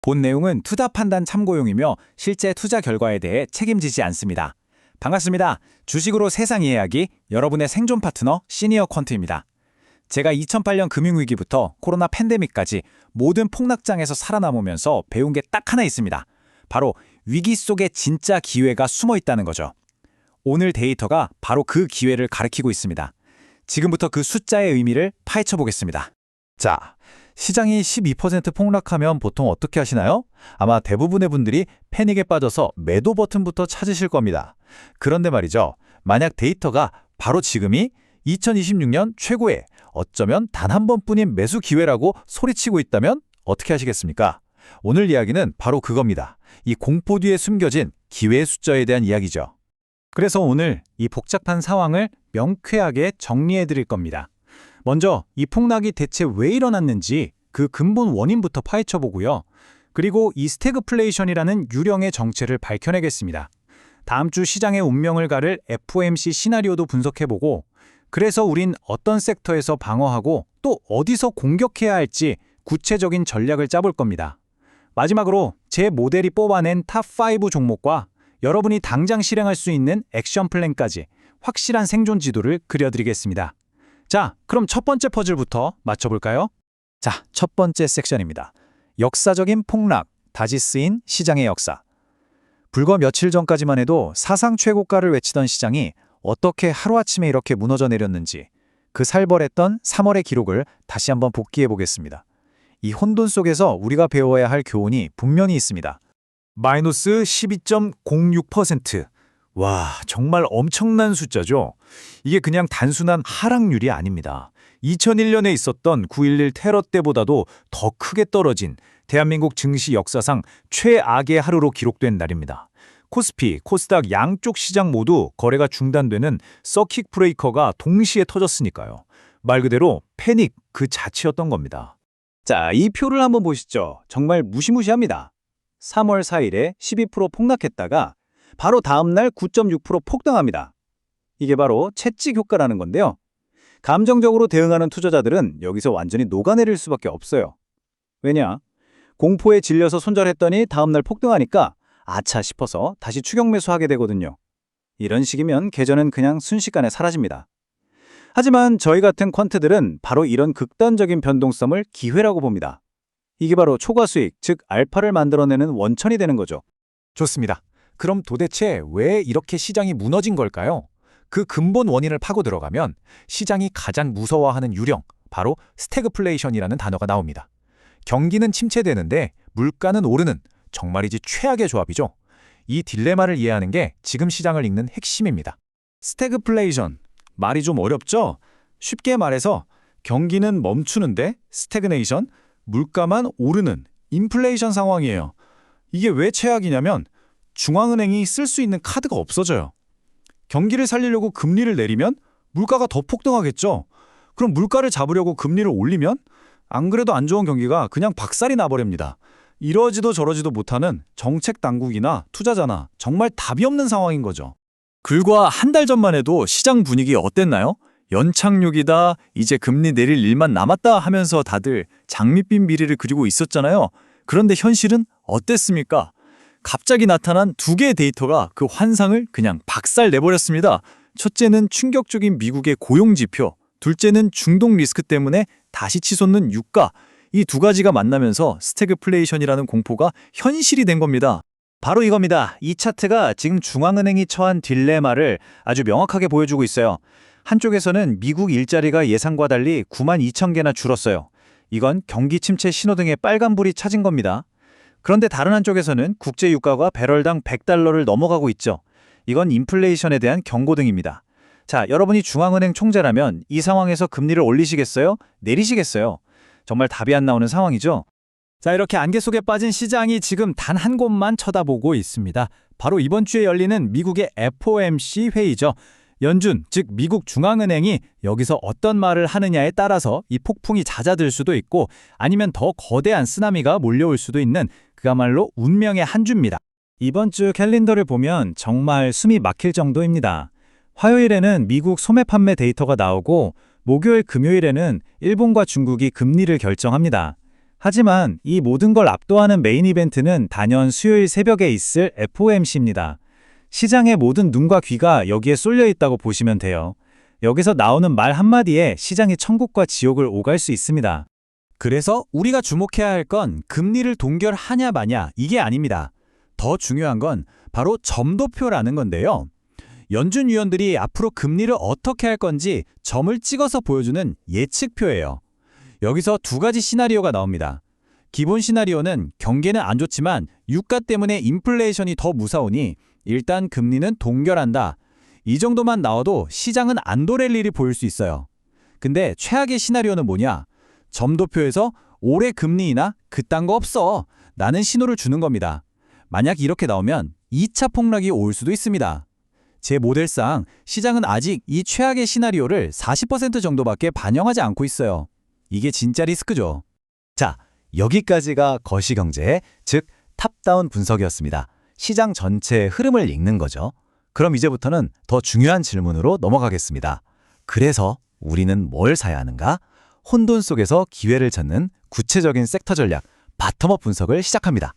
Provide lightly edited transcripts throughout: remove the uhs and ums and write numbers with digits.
본 내용은 투자 판단 참고용이며 실제 투자 결과에 대해 책임지지 않습니다. 반갑습니다. 주식으로 세상 이해하기, 여러분의 생존 파트너 시니어 퀀트입니다. 제가 2008년 금융위기부터 코로나 팬데믹까지 모든 폭락장에서 살아남으면서 배운 게 딱 하나 있습니다. 바로 위기 속에 진짜 기회가 숨어 있다는 거죠. 오늘 데이터가 바로 그 기회를 가리키고 있습니다. 지금부터 그 숫자의 의미를 파헤쳐 보겠습니다. 자, 시장이 12% 폭락하면 보통 어떻게 하시나요? 아마 대부분의 분들이 패닉에 빠져서 매도 버튼부터 찾으실 겁니다. 그런데 말이죠. 만약 데이터가 바로 지금이 2026년 최고의 어쩌면 단 한 번뿐인 매수 기회라고 소리치고 있다면 어떻게 하시겠습니까? 오늘 이야기는 바로 그겁니다. 이 공포 뒤에 숨겨진 기회의 숫자에 대한 이야기죠. 그래서 오늘 이 복잡한 상황을 명쾌하게 정리해 드릴 겁니다. 먼저 이 폭락이 대체 왜 일어났는지 그 근본 원인부터 파헤쳐 보고요. 그리고 이 스태그플레이션이라는 유령의 정체를 밝혀내겠습니다. 다음 주 시장의 운명을 가를 FOMC 시나리오도 분석해보고, 그래서 우린 어떤 섹터에서 방어하고 또 어디서 공격해야 할지 구체적인 전략을 짜볼 겁니다. 마지막으로 제 모델이 뽑아낸 탑5 종목과 여러분이 당장 실행할 수 있는 액션 플랜까지 확실한 생존 지도를 그려드리겠습니다. 자, 그럼 첫 번째 퍼즐부터 맞춰볼까요? 자, 첫 번째 섹션입니다. 역사적인 폭락, 다시 쓰인 시장의 역사. 불과 며칠 전까지만 해도 사상 최고가를 외치던 시장이 어떻게 하루아침에 이렇게 무너져 내렸는지, 그 살벌했던 3월의 기록을 다시 한번 복기해 보겠습니다. 이 혼돈 속에서 우리가 배워야 할 교훈이 분명히 있습니다. 마이너스 12.06%. 와, 정말 엄청난 숫자죠. 이게 그냥 단순한 하락률이 아닙니다. 2001년에 있었던 9.11 테러 때보다도 더 크게 떨어진 대한민국 증시 역사상 최악의 하루로 기록된 날입니다. 코스피, 코스닥 양쪽 시장 모두 거래가 중단되는 서킷 브레이커가 동시에 터졌으니까요. 말 그대로 패닉 그 자체였던 겁니다. 자, 이 표를 한번 보시죠. 정말 무시무시합니다. 3월 4일에 12% 폭락했다가 바로 다음날 9.6% 폭등합니다. 이게 바로 채찍 효과라는 건데요. 감정적으로 대응하는 투자자들은 여기서 완전히 녹아내릴 수밖에 없어요. 왜냐? 공포에 질려서 손절했더니 다음날 폭등하니까 아차 싶어서 다시 추격 매수하게 되거든요. 이런 식이면 계좌는 그냥 순식간에 사라집니다. 하지만 저희 같은 퀀트들은 바로 이런 극단적인 변동성을 기회라고 봅니다. 이게 바로 초과 수익, 즉 알파를 만들어내는 원천이 되는 거죠. 좋습니다. 그럼 도대체 왜 이렇게 시장이 무너진 걸까요? 그 근본 원인을 파고 들어가면 시장이 가장 무서워하는 유령, 바로 스태그플레이션이라는 단어가 나옵니다. 경기는 침체되는데 물가는 오르는 정말이지 최악의 조합이죠. 이 딜레마를 이해하는 게 지금 시장을 읽는 핵심입니다. 스태그플레이션, 말이 좀 어렵죠? 쉽게 말해서 경기는 멈추는데 스태그네이션, 물가만 오르는 인플레이션 상황이에요. 이게 왜 최악이냐면 중앙은행이 쓸 수 있는 카드가 없어져요. 경기를 살리려고 금리를 내리면 물가가 더 폭등하겠죠. 그럼 물가를 잡으려고 금리를 올리면 안 그래도 안 좋은 경기가 그냥 박살이 나버립니다. 이러지도 저러지도 못하는 정책 당국이나 투자자나 정말 답이 없는 상황인 거죠. 불과 한 달 전만 해도 시장 분위기 어땠나요? 연착륙이다, 이제 금리 내릴 일만 남았다 하면서 다들 장밋빛 미래를 그리고 있었잖아요. 그런데 현실은 어땠습니까? 갑자기 나타난 두 개의 데이터가 그 환상을 그냥 박살 내버렸습니다. 첫째는 충격적인 미국의 고용지표, 둘째는 중동 리스크 때문에 다시 치솟는 유가. 이 두 가지가 만나면서 스태그플레이션이라는 공포가 현실이 된 겁니다. 바로 이겁니다. 이 차트가 지금 중앙은행이 처한 딜레마를 아주 명확하게 보여주고 있어요. 한쪽에서는 미국 일자리가 예상과 달리 92,000개나 줄었어요. 이건 경기 침체 신호등의 빨간불이 찾은 겁니다. 그런데 다른 한쪽에서는 국제 유가가 배럴당 $100를 넘어가고 있죠. 이건 인플레이션에 대한 경고등입니다. 자, 여러분이 중앙은행 총재라면 이 상황에서 금리를 올리시겠어요? 내리시겠어요? 정말 답이 안 나오는 상황이죠. 자, 이렇게 안개 속에 빠진 시장이 지금 단 한 곳만 쳐다보고 있습니다. 바로 이번 주에 열리는 미국의 FOMC 회의죠. 연준, 즉 미국 중앙은행이 여기서 어떤 말을 하느냐에 따라서 이 폭풍이 잦아들 수도 있고 아니면 더 거대한 쓰나미가 몰려올 수도 있는 그야말로 운명의 한 주입니다. 이번 주 캘린더를 보면 정말 숨이 막힐 정도입니다. 화요일에는 미국 소매 판매 데이터가 나오고 목요일, 금요일에는 일본과 중국이 금리를 결정합니다. 하지만 이 모든 걸 압도하는 메인 이벤트는 단연 수요일 새벽에 있을 FOMC입니다. 시장의 모든 눈과 귀가 여기에 쏠려 있다고 보시면 돼요. 여기서 나오는 말 한마디에 시장이 천국과 지옥을 오갈 수 있습니다. 그래서 우리가 주목해야 할 건 금리를 동결하냐 마냐 이게 아닙니다. 더 중요한 건 바로 점도표라는 건데요. 연준 위원들이 앞으로 금리를 어떻게 할 건지 점을 찍어서 보여주는 예측표예요. 여기서 두 가지 시나리오가 나옵니다. 기본 시나리오는 경기는 안 좋지만 유가 때문에 인플레이션이 더 무서우니 일단 금리는 동결한다. 이 정도만 나와도 시장은 안 도랠 일이 보일 수 있어요. 근데 최악의 시나리오는 뭐냐? 점도표에서 올해 금리 인하 그딴 거 없어. 라는 신호를 주는 겁니다. 만약 이렇게 나오면 2차 폭락이 올 수도 있습니다. 제 모델상 시장은 아직 이 최악의 시나리오를 40% 정도밖에 반영하지 않고 있어요. 이게 진짜 리스크죠. 자, 여기까지가 거시경제의 즉 탑다운 분석이었습니다. 시장 전체의 흐름을 읽는 거죠. 그럼 이제부터는 더 중요한 질문으로 넘어가겠습니다. 그래서 우리는 뭘 사야 하는가? 혼돈 속에서 기회를 찾는 구체적인 섹터 전략, 바텀업 분석을 시작합니다.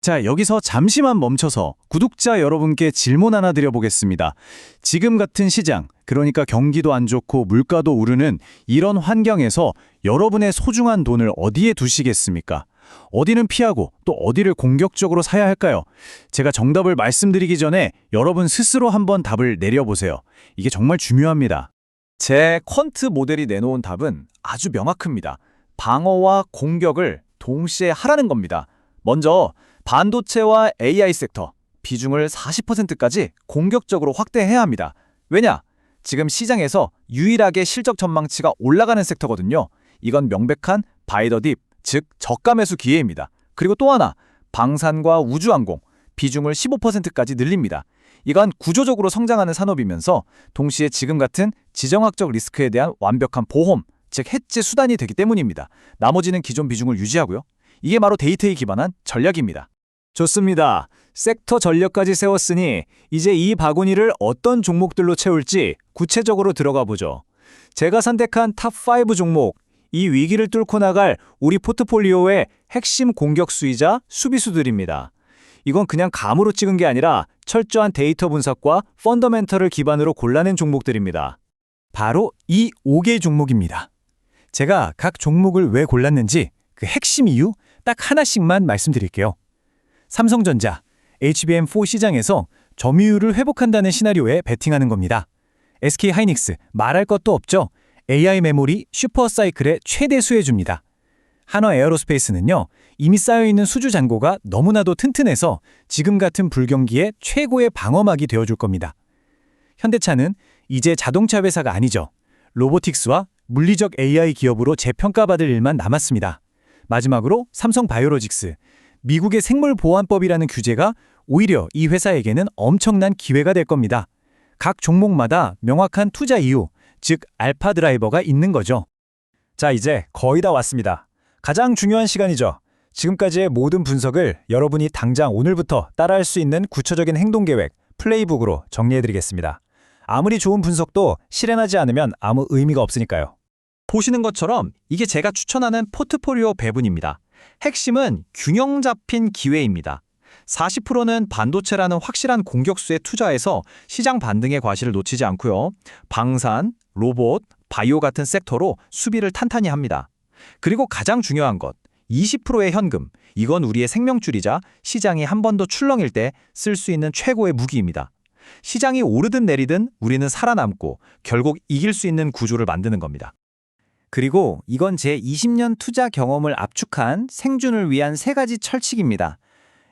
자, 여기서 잠시만 멈춰서 구독자 여러분께 질문 하나 드려보겠습니다. 지금 같은 시장, 그러니까 경기도 안 좋고 물가도 오르는 이런 환경에서 여러분의 소중한 돈을 어디에 두시겠습니까? 어디는 피하고 또 어디를 공격적으로 사야 할까요? 제가 정답을 말씀드리기 전에 여러분 스스로 한번 답을 내려보세요. 이게 정말 중요합니다. 제 퀀트 모델이 내놓은 답은 아주 명확합니다. 방어와 공격을 동시에 하라는 겁니다. 먼저 반도체와 AI 섹터 비중을 40%까지 공격적으로 확대해야 합니다. 왜냐? 지금 시장에서 유일하게 실적 전망치가 올라가는 섹터거든요. 이건 명백한 바이 더 딥, 즉 저가 매수 기회입니다. 그리고 또 하나, 방산과 우주항공 비중을 15%까지 늘립니다. 이건 구조적으로 성장하는 산업이면서 동시에 지금 같은 지정학적 리스크에 대한 완벽한 보험, 즉 해지 수단이 되기 때문입니다. 나머지는 기존 비중을 유지하고요. 이게 바로 데이터에 기반한 전략입니다. 좋습니다. 섹터 전략까지 세웠으니 이제 이 바구니를 어떤 종목들로 채울지 구체적으로 들어가 보죠. 제가 선택한 탑5 종목, 이 위기를 뚫고 나갈 우리 포트폴리오의 핵심 공격 수이자 수비수들입니다. 이건 그냥 감으로 찍은 게 아니라 철저한 데이터 분석과 펀더멘털을 기반으로 골라낸 종목들입니다. 바로 이 5개 종목입니다. 제가 각 종목을 왜 골랐는지 그 핵심 이유 딱 하나씩만 말씀드릴게요. 삼성전자, HBM4 시장에서 점유율을 회복한다는 시나리오에 베팅하는 겁니다. SK하이닉스, 말할 것도 없죠. AI 메모리 슈퍼사이클의 최대 수혜주입니다. 한화에어로스페이스는요, 이미 쌓여있는 수주 잔고가 너무나도 튼튼해서 지금 같은 불경기에 최고의 방어막이 되어줄 겁니다. 현대차는 이제 자동차 회사가 아니죠. 로보틱스와 물리적 AI 기업으로 재평가받을 일만 남았습니다. 마지막으로 삼성바이오로직스, 미국의 생물보안법이라는 규제가 오히려 이 회사에게는 엄청난 기회가 될 겁니다. 각 종목마다 명확한 투자 이유, 즉 알파 드라이버가 있는 거죠. 자, 이제 거의 다 왔습니다. 가장 중요한 시간이죠. 지금까지의 모든 분석을 여러분이 당장 오늘부터 따라할 수 있는 구체적인 행동계획, 플레이북으로 정리해드리겠습니다. 아무리 좋은 분석도 실행하지 않으면 아무 의미가 없으니까요. 보시는 것처럼 이게 제가 추천하는 포트폴리오 배분입니다. 핵심은 균형 잡힌 기회입니다. 40%는 반도체라는 확실한 공격수에 투자해서 시장 반등의 과실을 놓치지 않고요. 방산, 로봇, 바이오 같은 섹터로 수비를 탄탄히 합니다. 그리고 가장 중요한 것, 20%의 현금. 이건 우리의 생명줄이자 시장이 한 번 더 출렁일 때 쓸 수 있는 최고의 무기입니다. 시장이 오르든 내리든 우리는 살아남고 결국 이길 수 있는 구조를 만드는 겁니다. 그리고 이건 제 20년 투자 경험을 압축한 생존을 위한 3가지 철칙입니다.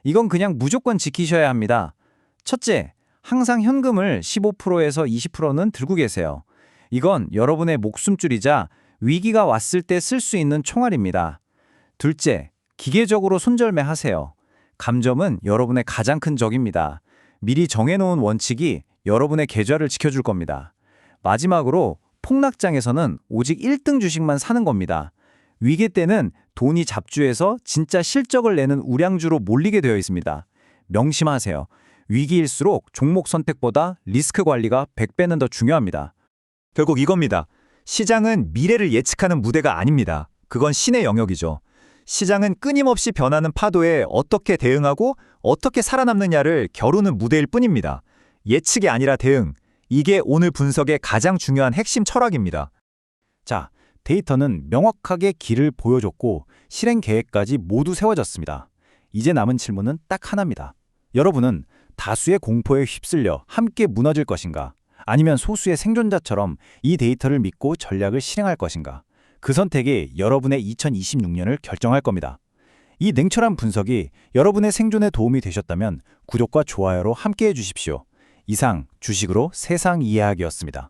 이건 그냥 무조건 지키셔야 합니다. 첫째, 항상 현금을 15%에서 20%는 들고 계세요. 이건 여러분의 목숨줄이자 위기가 왔을 때 쓸 수 있는 총알입니다. 둘째, 기계적으로 손절매하세요. 감점은 여러분의 가장 큰 적입니다. 미리 정해놓은 원칙이 여러분의 계좌를 지켜줄 겁니다. 마지막으로 폭락장에서는 오직 1등 주식만 사는 겁니다. 위기 때는 돈이 잡주해서 진짜 실적을 내는 우량주로 몰리게 되어 있습니다. 명심하세요. 위기일수록 종목 선택보다 리스크 관리가 100배는 더 중요합니다. 결국 이겁니다. 시장은 미래를 예측하는 무대가 아닙니다. 그건 신의 영역이죠. 시장은 끊임없이 변하는 파도에 어떻게 대응하고 어떻게 살아남느냐를 겨루는 무대일 뿐입니다. 예측이 아니라 대응. 이게 오늘 분석의 가장 중요한 핵심 철학입니다. 자, 데이터는 명확하게 길을 보여줬고 실행 계획까지 모두 세워졌습니다. 이제 남은 질문은 딱 하나입니다. 여러분은 다수의 공포에 휩쓸려 함께 무너질 것인가? 아니면 소수의 생존자처럼 이 데이터를 믿고 전략을 실행할 것인가? 그 선택이 여러분의 2026년을 결정할 겁니다. 이 냉철한 분석이 여러분의 생존에 도움이 되셨다면 구독과 좋아요로 함께해 주십시오. 이상 주식으로 세상 이해하기였습니다.